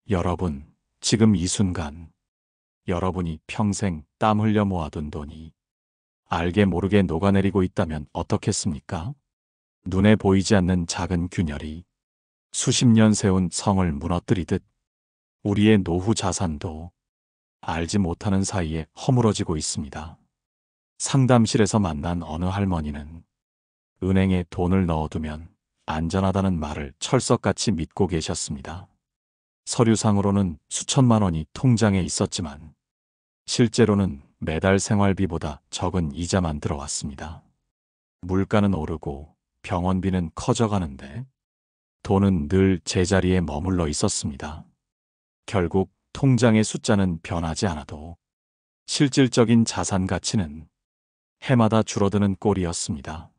여러분, 지금 이 순간, 여러분이 평생 땀 흘려 모아둔 돈이 알게 모르게 녹아내리고 있다면 어떻겠습니까? 눈에 보이지 않는 작은 균열이 수십 년 세운 성을 무너뜨리듯 우리의 노후 자산도 알지 못하는 사이에 허물어지고 있습니다. 상담실에서 만난 어느 할머니는 은행에 돈을 넣어두면 안전하다는 말을 철석같이 믿고 계셨습니다. 서류상으로는 수천만 원이 통장에 있었지만 실제로는 매달 생활비보다 적은 이자만 들어왔습니다. 물가는 오르고 병원비는 커져가는데 돈은 늘 제자리에 머물러 있었습니다. 결국 통장의 숫자는 변하지 않아도 실질적인 자산 가치는 해마다 줄어드는 꼴이었습니다.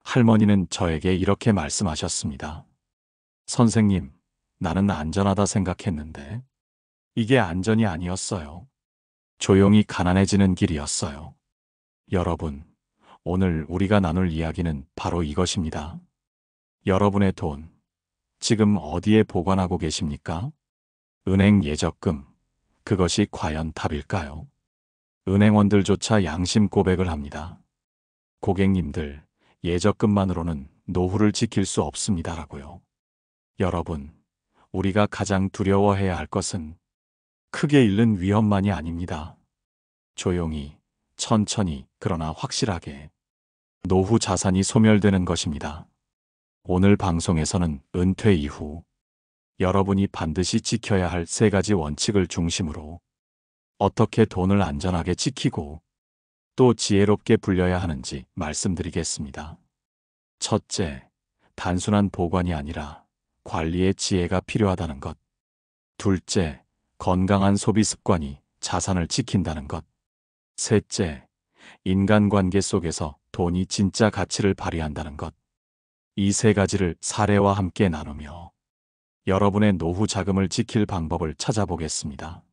할머니는 저에게 이렇게 말씀하셨습니다. 선생님, 나는 안전하다 생각했는데 이게 안전이 아니었어요. 조용히 가난해지는 길이었어요. 여러분, 오늘 우리가 나눌 이야기는 바로 이것입니다. 여러분의 돈, 지금 어디에 보관하고 계십니까? 은행 예적금, 그것이 과연 답일까요? 은행원들조차 양심 고백을 합니다. 고객님들, 예적금만으로는 노후를 지킬 수 없습니다라고요. 여러분, 우리가 가장 두려워해야 할 것은 크게 잃는 위험만이 아닙니다. 조용히, 천천히, 그러나 확실하게 노후 자산이 소멸되는 것입니다. 오늘 방송에서는 은퇴 이후 여러분이 반드시 지켜야 할 3가지 원칙을 중심으로 어떻게 돈을 안전하게 지키고 또 지혜롭게 불려야 하는지 말씀드리겠습니다. 첫째, 단순한 보관이 아니라 관리의 지혜가 필요하다는 것. 둘째, 건강한 소비 습관이 자산을 지킨다는 것. 셋째, 인간관계 속에서 돈이 진짜 가치를 발휘한다는 것. 이 3가지를 사례와 함께 나누며 여러분의 노후 자금을 지킬 방법을 찾아보겠습니다.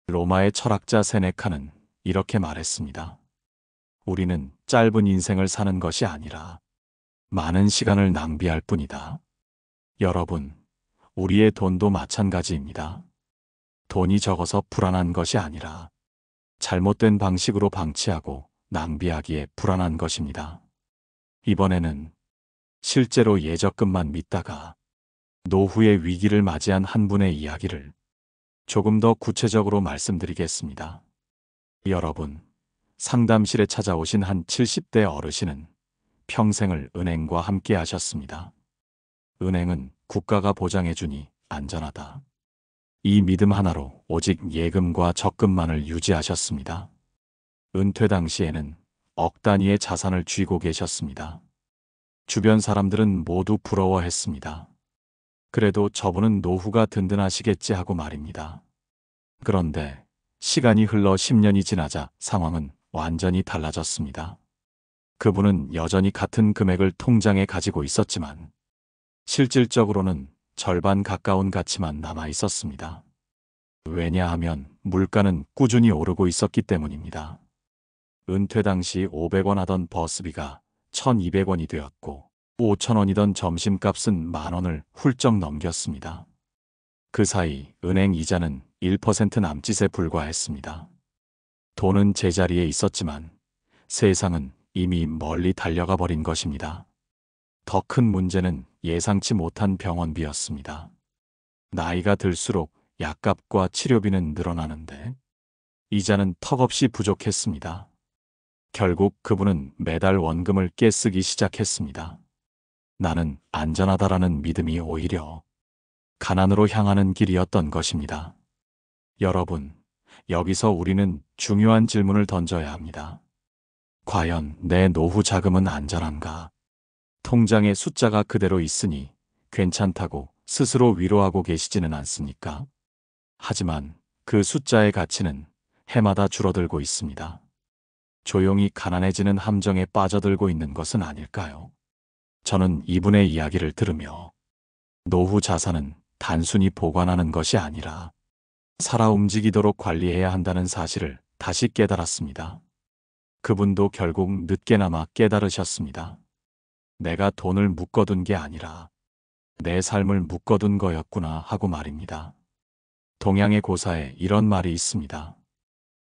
로마의 철학자 세네카는 이렇게 말했습니다. 우리는 짧은 인생을 사는 것이 아니라 많은 시간을 낭비할 뿐이다. 여러분, 우리의 돈도 마찬가지입니다. 돈이 적어서 불안한 것이 아니라 잘못된 방식으로 방치하고 낭비하기에 불안한 것입니다. 이번에는 실제로 예적금만 믿다가 노후의 위기를 맞이한 한 분의 이야기를 조금 더 구체적으로 말씀드리겠습니다. 여러분, 상담실에 찾아오신 한 70대 어르신은 평생을 은행과 함께 하셨습니다. 은행은 국가가 보장해주니 안전하다. 이 믿음 하나로 오직 예금과 적금만을 유지하셨습니다. 은퇴 당시에는 억 단위의 자산을 쥐고 계셨습니다. 주변 사람들은 모두 부러워했습니다. 그래도 저분은 노후가 든든하시겠지 하고 말입니다. 그런데 시간이 흘러 10년이 지나자 상황은 완전히 달라졌습니다. 그분은 여전히 같은 금액을 통장에 가지고 있었지만 실질적으로는 절반 가까운 가치만 남아 있었습니다. 왜냐하면 물가는 꾸준히 오르고 있었기 때문입니다. 은퇴 당시 500원 하던 버스비가 1200원이 되었고 5000원이던 점심값은 10,000원을 훌쩍 넘겼습니다. 그 사이 은행 이자는 1% 남짓에 불과했습니다. 돈은 제자리에 있었지만 세상은 이미 멀리 달려가 버린 것입니다. 더 큰 문제는 예상치 못한 병원비였습니다. 나이가 들수록 약값과 치료비는 늘어나는데 이자는 턱없이 부족했습니다. 결국 그분은 매달 원금을 깨쓰기 시작했습니다. 나는 안전하다라는 믿음이 오히려 가난으로 향하는 길이었던 것입니다. 여러분, 여기서 우리는 중요한 질문을 던져야 합니다. 과연 내 노후 자금은 안전한가? 통장에 숫자가 그대로 있으니 괜찮다고 스스로 위로하고 계시지는 않습니까? 하지만 그 숫자의 가치는 해마다 줄어들고 있습니다. 조용히 가난해지는 함정에 빠져들고 있는 것은 아닐까요? 저는 이분의 이야기를 들으며 노후 자산은 단순히 보관하는 것이 아니라 살아 움직이도록 관리해야 한다는 사실을 다시 깨달았습니다. 그분도 결국 늦게나마 깨달으셨습니다. 내가 돈을 묶어둔 게 아니라 내 삶을 묶어둔 거였구나 하고 말입니다. 동양의 고사에 이런 말이 있습니다.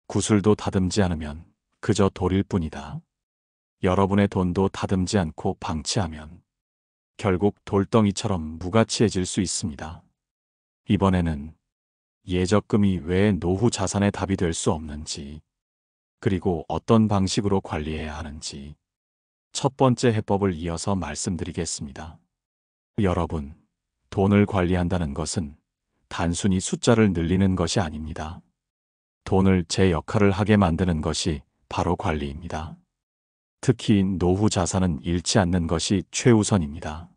구슬도 다듬지 않으면 그저 돌일 뿐이다. 여러분의 돈도 다듬지 않고 방치하면 결국 돌덩이처럼 무가치해질 수 있습니다. 이번에는 예적금이 왜 노후 자산의 답이 될 수 없는지, 그리고 어떤 방식으로 관리해야 하는지 첫 번째 해법을 이어서 말씀드리겠습니다. 여러분, 돈을 관리한다는 것은 단순히 숫자를 늘리는 것이 아닙니다. 돈을 제 역할을 하게 만드는 것이 바로 관리입니다. 특히 노후 자산은 잃지 않는 것이 최우선입니다.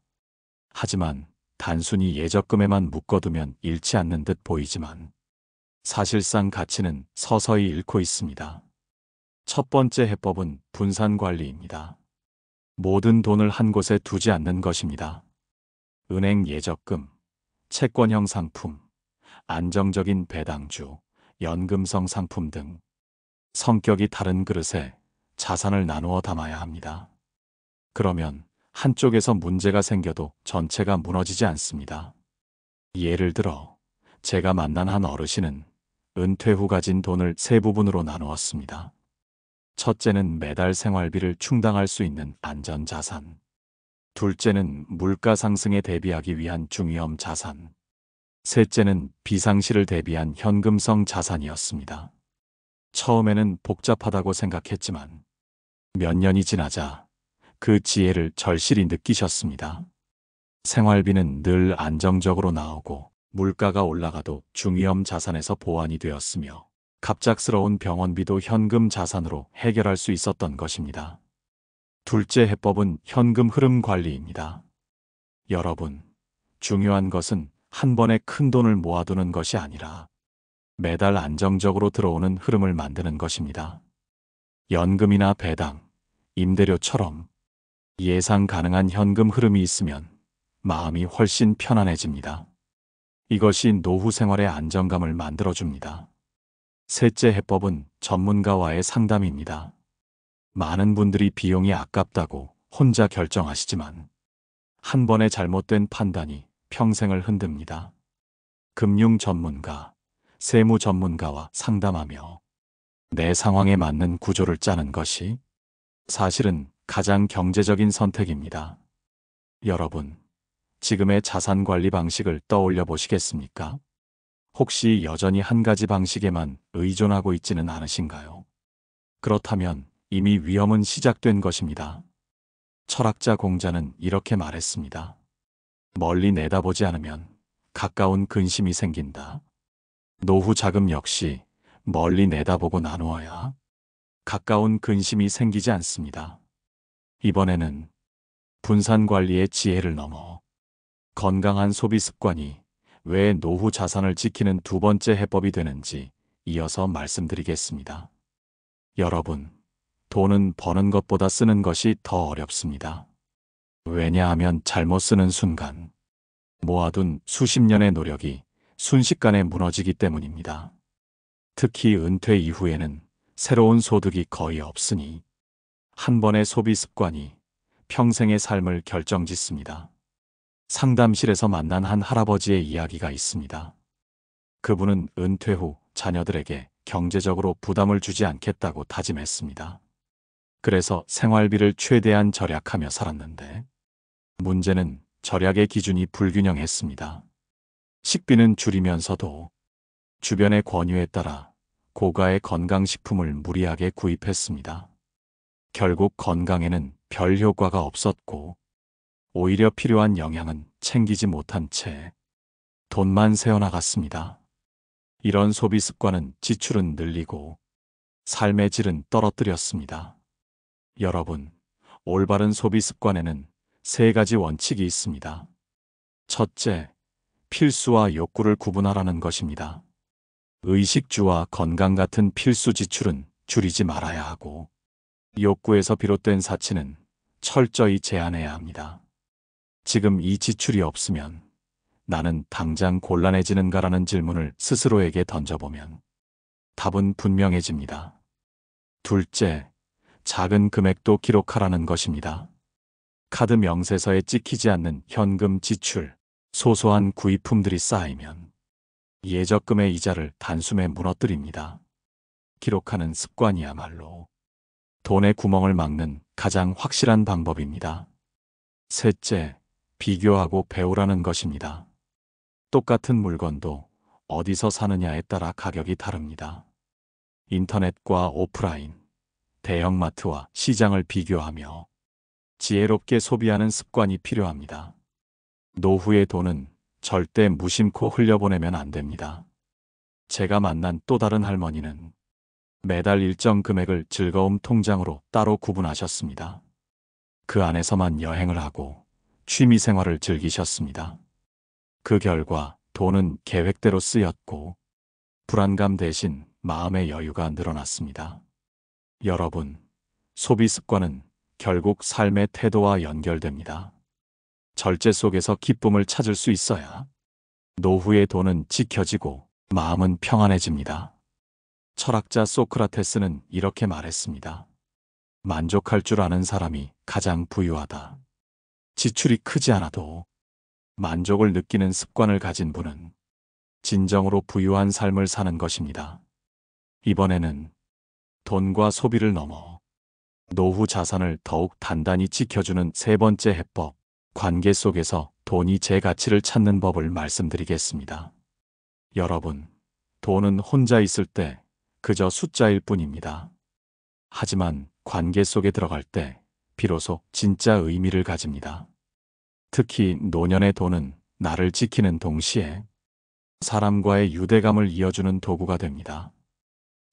하지만 단순히 예적금에만 묶어두면 잃지 않는 듯 보이지만 사실상 가치는 서서히 잃고 있습니다. 첫 번째 해법은 분산 관리입니다. 모든 돈을 한 곳에 두지 않는 것입니다. 은행 예적금, 채권형 상품, 안정적인 배당주, 연금성 상품 등 성격이 다른 그릇에 자산을 나누어 담아야 합니다. 그러면 한쪽에서 문제가 생겨도 전체가 무너지지 않습니다. 예를 들어 제가 만난 한 어르신은 은퇴 후 가진 돈을 세 부분으로 나누었습니다. 첫째는 매달 생활비를 충당할 수 있는 안전자산. 둘째는 물가 상승에 대비하기 위한 중위험 자산. 셋째는 비상시를 대비한 현금성 자산이었습니다. 처음에는 복잡하다고 생각했지만 몇 년이 지나자 그 지혜를 절실히 느끼셨습니다. 생활비는 늘 안정적으로 나오고 물가가 올라가도 중위험 자산에서 보완이 되었으며 갑작스러운 병원비도 현금 자산으로 해결할 수 있었던 것입니다. 둘째 해법은 현금 흐름 관리입니다. 여러분, 중요한 것은 한 번에 큰 돈을 모아두는 것이 아니라 매달 안정적으로 들어오는 흐름을 만드는 것입니다. 연금이나 배당, 임대료처럼 예상 가능한 현금 흐름이 있으면 마음이 훨씬 편안해집니다. 이것이 노후 생활의 안정감을 만들어줍니다. 셋째 해법은 전문가와의 상담입니다. 많은 분들이 비용이 아깝다고 혼자 결정하시지만 한 번의 잘못된 판단이 평생을 흔듭니다. 금융 전문가, 세무 전문가와 상담하며 내 상황에 맞는 구조를 짜는 것이 사실은 가장 경제적인 선택입니다. 여러분, 지금의 자산 관리 방식을 떠올려 보시겠습니까? 혹시 여전히 한 가지 방식에만 의존하고 있지는 않으신가요? 그렇다면 이미 위험은 시작된 것입니다. 철학자 공자는 이렇게 말했습니다. 멀리 내다보지 않으면 가까운 근심이 생긴다. 노후 자금 역시 멀리 내다보고 나누어야 가까운 근심이 생기지 않습니다. 이번에는 분산 관리의 지혜를 넘어 건강한 소비 습관이 왜 노후 자산을 지키는 두 번째 해법이 되는지 이어서 말씀드리겠습니다. 여러분, 돈은 버는 것보다 쓰는 것이 더 어렵습니다. 왜냐하면 잘못 쓰는 순간 모아둔 수십 년의 노력이 순식간에 무너지기 때문입니다. 특히 은퇴 이후에는 새로운 소득이 거의 없으니 한 번의 소비 습관이 평생의 삶을 결정짓습니다. 상담실에서 만난 한 할아버지의 이야기가 있습니다. 그분은 은퇴 후 자녀들에게 경제적으로 부담을 주지 않겠다고 다짐했습니다. 그래서 생활비를 최대한 절약하며 살았는데 문제는 절약의 기준이 불균형했습니다. 식비는 줄이면서도 주변의 권유에 따라 고가의 건강식품을 무리하게 구입했습니다. 결국 건강에는 별 효과가 없었고 오히려 필요한 영양은 챙기지 못한 채 돈만 새어나갔습니다. 이런 소비 습관은 지출은 늘리고 삶의 질은 떨어뜨렸습니다. 여러분, 올바른 소비 습관에는 세 가지 원칙이 있습니다. 첫째, 필수와 욕구를 구분하라는 것입니다. 의식주와 건강 같은 필수 지출은 줄이지 말아야 하고 욕구에서 비롯된 사치는 철저히 제한해야 합니다. 지금 이 지출이 없으면 나는 당장 곤란해지는가라는 질문을 스스로에게 던져보면 답은 분명해집니다. 둘째, 작은 금액도 기록하라는 것입니다. 카드 명세서에 찍히지 않는 현금 지출, 소소한 구입품들이 쌓이면 예적금의 이자를 단숨에 무너뜨립니다. 기록하는 습관이야말로 돈의 구멍을 막는 가장 확실한 방법입니다. 셋째, 비교하고 배우라는 것입니다. 똑같은 물건도 어디서 사느냐에 따라 가격이 다릅니다. 인터넷과 오프라인, 대형마트와 시장을 비교하며 지혜롭게 소비하는 습관이 필요합니다. 노후의 돈은 절대 무심코 흘려보내면 안 됩니다. 제가 만난 또 다른 할머니는 매달 일정 금액을 즐거움 통장으로 따로 구분하셨습니다. 그 안에서만 여행을 하고 취미 생활을 즐기셨습니다. 그 결과 돈은 계획대로 쓰였고 불안감 대신 마음의 여유가 늘어났습니다. 여러분, 소비 습관은 결국 삶의 태도와 연결됩니다. 절제 속에서 기쁨을 찾을 수 있어야 노후의 돈은 지켜지고 마음은 평안해집니다. 철학자 소크라테스는 이렇게 말했습니다. 만족할 줄 아는 사람이 가장 부유하다. 지출이 크지 않아도 만족을 느끼는 습관을 가진 분은 진정으로 부유한 삶을 사는 것입니다. 이번에는 돈과 소비를 넘어 노후 자산을 더욱 단단히 지켜주는 세 번째 해법, 관계 속에서 돈이 제 가치를 찾는 법을 말씀드리겠습니다. 여러분, 돈은 혼자 있을 때 그저 숫자일 뿐입니다. 하지만 관계 속에 들어갈 때 비로소 진짜 의미를 가집니다. 특히 노년의 돈은 나를 지키는 동시에 사람과의 유대감을 이어주는 도구가 됩니다.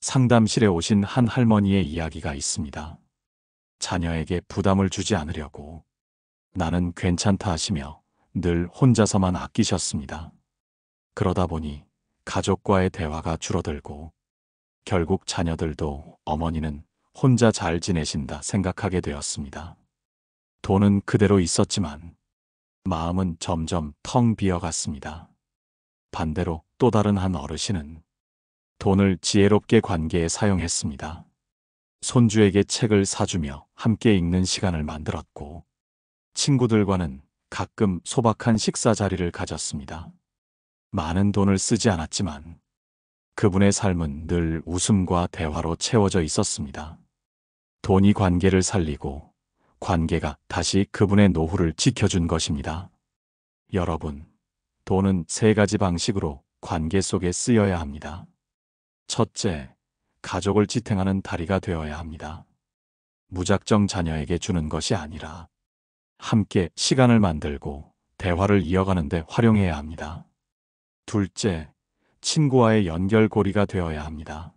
상담실에 오신 한 할머니의 이야기가 있습니다. 자녀에게 부담을 주지 않으려고 나는 괜찮다 하시며 늘 혼자서만 아끼셨습니다. 그러다 보니 가족과의 대화가 줄어들고 결국 자녀들도 어머니는 혼자 잘 지내신다 생각하게 되었습니다. 돈은 그대로 있었지만 마음은 점점 텅 비어갔습니다. 반대로 또 다른 한 어르신은 돈을 지혜롭게 관계에 사용했습니다. 손주에게 책을 사주며 함께 읽는 시간을 만들었고 친구들과는 가끔 소박한 식사 자리를 가졌습니다. 많은 돈을 쓰지 않았지만 그분의 삶은 늘 웃음과 대화로 채워져 있었습니다. 돈이 관계를 살리고 관계가 다시 그분의 노후를 지켜준 것입니다. 여러분, 돈은 세 가지 방식으로 관계 속에 쓰여야 합니다. 첫째, 가족을 지탱하는 다리가 되어야 합니다. 무작정 자녀에게 주는 것이 아니라 함께 시간을 만들고 대화를 이어가는 데 활용해야 합니다. 둘째, 친구와의 연결고리가 되어야 합니다.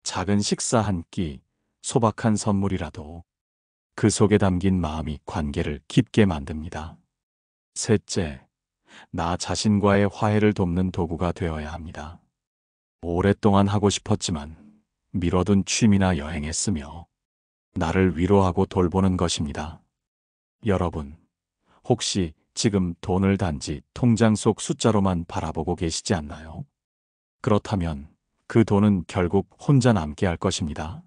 작은 식사 한 끼, 소박한 선물이라도 그 속에 담긴 마음이 관계를 깊게 만듭니다. 셋째, 나 자신과의 화해를 돕는 도구가 되어야 합니다. 오랫동안 하고 싶었지만 미뤄둔 취미나 여행에 쓰며 나를 위로하고 돌보는 것입니다. 여러분, 혹시 지금 돈을 단지 통장 속 숫자로만 바라보고 계시지 않나요? 그렇다면 그 돈은 결국 혼자 남게 할 것입니다.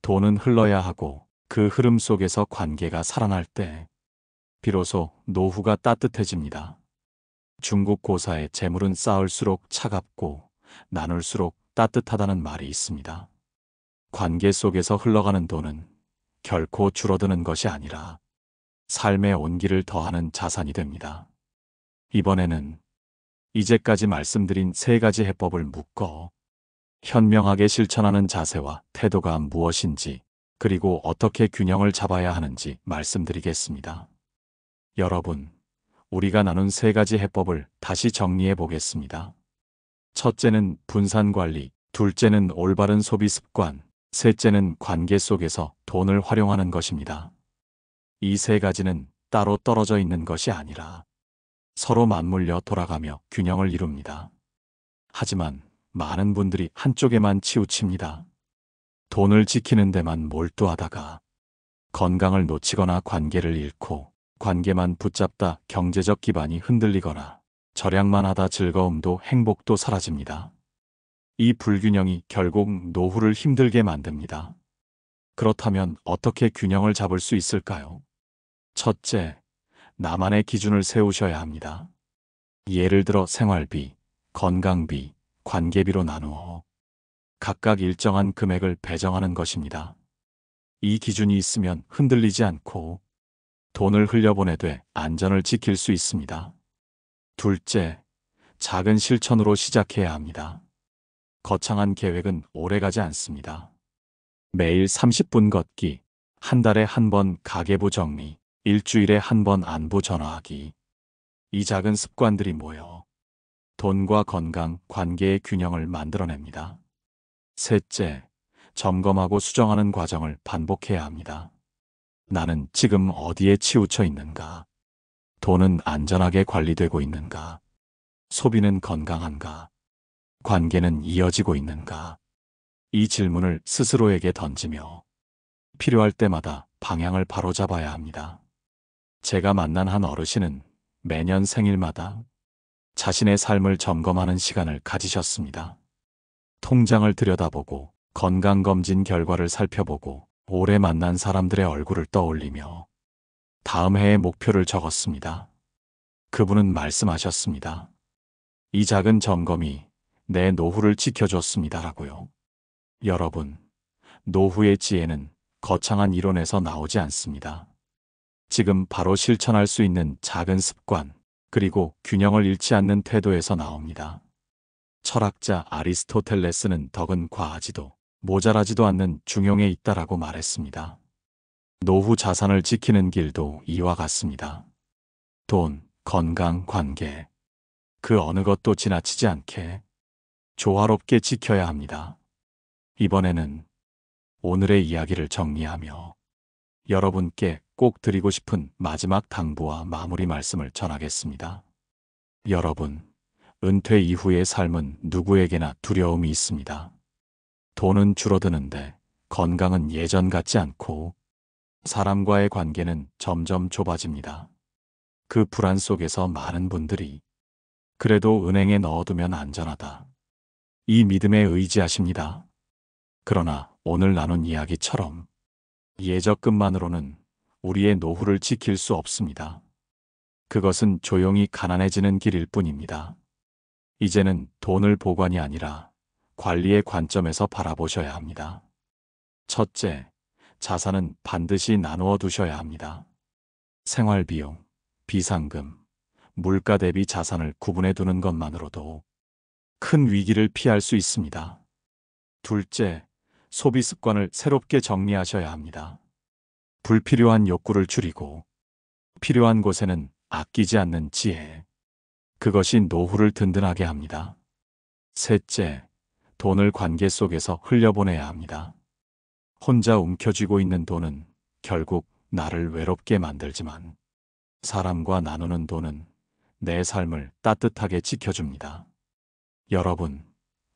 돈은 흘러야 하고 그 흐름 속에서 관계가 살아날 때 비로소 노후가 따뜻해집니다. 중국 고사에 재물은 쌓을수록 차갑고 나눌수록 따뜻하다는 말이 있습니다. 관계 속에서 흘러가는 돈은 결코 줄어드는 것이 아니라 삶의 온기를 더하는 자산이 됩니다. 이번에는 이제까지 말씀드린 세 가지 해법을 묶어 현명하게 실천하는 자세와 태도가 무엇인지 그리고 어떻게 균형을 잡아야 하는지 말씀드리겠습니다. 여러분, 우리가 나눈 세 가지 해법을 다시 정리해 보겠습니다. 첫째는 분산관리, 둘째는 올바른 소비 습관, 셋째는 관계 속에서 돈을 활용하는 것입니다. 이 세 가지는 따로 떨어져 있는 것이 아니라 서로 맞물려 돌아가며 균형을 이룹니다. 하지만 많은 분들이 한쪽에만 치우칩니다. 돈을 지키는 데만 몰두하다가 건강을 놓치거나 관계를 잃고 관계만 붙잡다 경제적 기반이 흔들리거나 절약만 하다 즐거움도 행복도 사라집니다. 이 불균형이 결국 노후를 힘들게 만듭니다. 그렇다면 어떻게 균형을 잡을 수 있을까요? 첫째, 나만의 기준을 세우셔야 합니다. 예를 들어 생활비, 건강비, 관계비로 나누어 각각 일정한 금액을 배정하는 것입니다. 이 기준이 있으면 흔들리지 않고 돈을 흘려보내되 안전을 지킬 수 있습니다. 둘째, 작은 실천으로 시작해야 합니다. 거창한 계획은 오래가지 않습니다. 매일 30분 걷기, 한 달에 한 번 가계부 정리, 일주일에 한 번 안부 전화하기. 이 작은 습관들이 모여 돈과 건강, 관계의 균형을 만들어냅니다. 셋째, 점검하고 수정하는 과정을 반복해야 합니다. 나는 지금 어디에 치우쳐 있는가? 돈은 안전하게 관리되고 있는가? 소비는 건강한가? 관계는 이어지고 있는가? 이 질문을 스스로에게 던지며 필요할 때마다 방향을 바로잡아야 합니다. 제가 만난 한 어르신은 매년 생일마다 자신의 삶을 점검하는 시간을 가지셨습니다. 통장을 들여다보고 건강검진 결과를 살펴보고 올해 만난 사람들의 얼굴을 떠올리며 다음 해의 목표를 적었습니다. 그분은 말씀하셨습니다. 이 작은 점검이 내 노후를 지켜줬습니다라고요. 여러분, 노후의 지혜는 거창한 이론에서 나오지 않습니다. 지금 바로 실천할 수 있는 작은 습관, 그리고 균형을 잃지 않는 태도에서 나옵니다. 철학자 아리스토텔레스는 덕은 과하지도 모자라지도 않는 중용에 있다라고 말했습니다. 노후 자산을 지키는 길도 이와 같습니다. 돈, 건강, 관계. 그 어느 것도 지나치지 않게 조화롭게 지켜야 합니다. 이번에는 오늘의 이야기를 정리하며 여러분께 꼭 드리고 싶은 마지막 당부와 마무리 말씀을 전하겠습니다. 여러분, 은퇴 이후의 삶은 누구에게나 두려움이 있습니다. 돈은 줄어드는데 건강은 예전 같지 않고 사람과의 관계는 점점 좁아집니다. 그 불안 속에서 많은 분들이 그래도 은행에 넣어두면 안전하다. 이 믿음에 의지하십니다. 그러나 오늘 나눈 이야기처럼 예적금만으로는 우리의 노후를 지킬 수 없습니다. 그것은 조용히 가난해지는 길일 뿐입니다. 이제는 돈을 보관이 아니라 관리의 관점에서 바라보셔야 합니다. 첫째, 자산은 반드시 나누어 두셔야 합니다. 생활비용, 비상금, 물가 대비 자산을 구분해 두는 것만으로도 큰 위기를 피할 수 있습니다. 둘째, 소비 습관을 새롭게 정리하셔야 합니다. 불필요한 욕구를 줄이고 필요한 곳에는 아끼지 않는 지혜. 그것이 노후를 든든하게 합니다. 셋째, 돈을 관계 속에서 흘려보내야 합니다. 혼자 움켜쥐고 있는 돈은 결국 나를 외롭게 만들지만 사람과 나누는 돈은 내 삶을 따뜻하게 지켜줍니다. 여러분,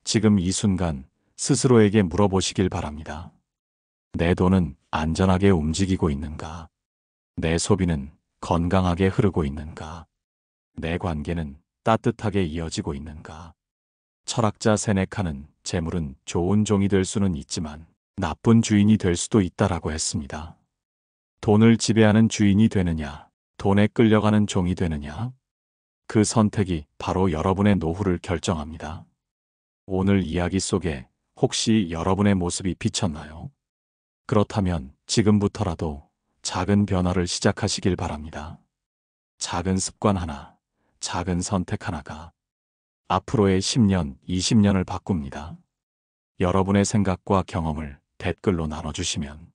지금 이 순간 스스로에게 물어보시길 바랍니다. 내 돈은 안전하게 움직이고 있는가? 내 소비는 건강하게 흐르고 있는가? 내 관계는 따뜻하게 이어지고 있는가? 철학자 세네카는 재물은 좋은 종이 될 수는 있지만 나쁜 주인이 될 수도 있다라고 했습니다. 돈을 지배하는 주인이 되느냐, 돈에 끌려가는 종이 되느냐? 그 선택이 바로 여러분의 노후를 결정합니다. 오늘 이야기 속에 혹시 여러분의 모습이 비쳤나요? 그렇다면 지금부터라도 작은 변화를 시작하시길 바랍니다. 작은 습관 하나, 작은 선택 하나가 앞으로의 10년, 20년을 바꿉니다. 여러분의 생각과 경험을 댓글로 나눠주시면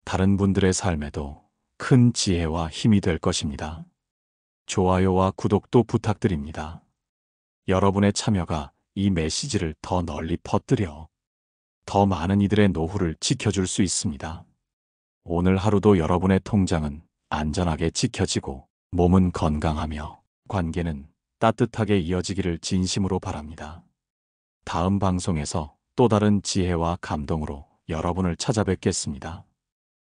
다른 분들의 삶에도 큰 지혜와 힘이 될 것입니다. 좋아요와 구독도 부탁드립니다. 여러분의 참여가 이 메시지를 더 널리 퍼뜨려 더 많은 이들의 노후를 지켜줄 수 있습니다. 오늘 하루도 여러분의 통장은 안전하게 지켜지고 몸은 건강하며 관계는 따뜻하게 이어지기를 진심으로 바랍니다. 다음 방송에서 또 다른 지혜와 감동으로 여러분을 찾아뵙겠습니다.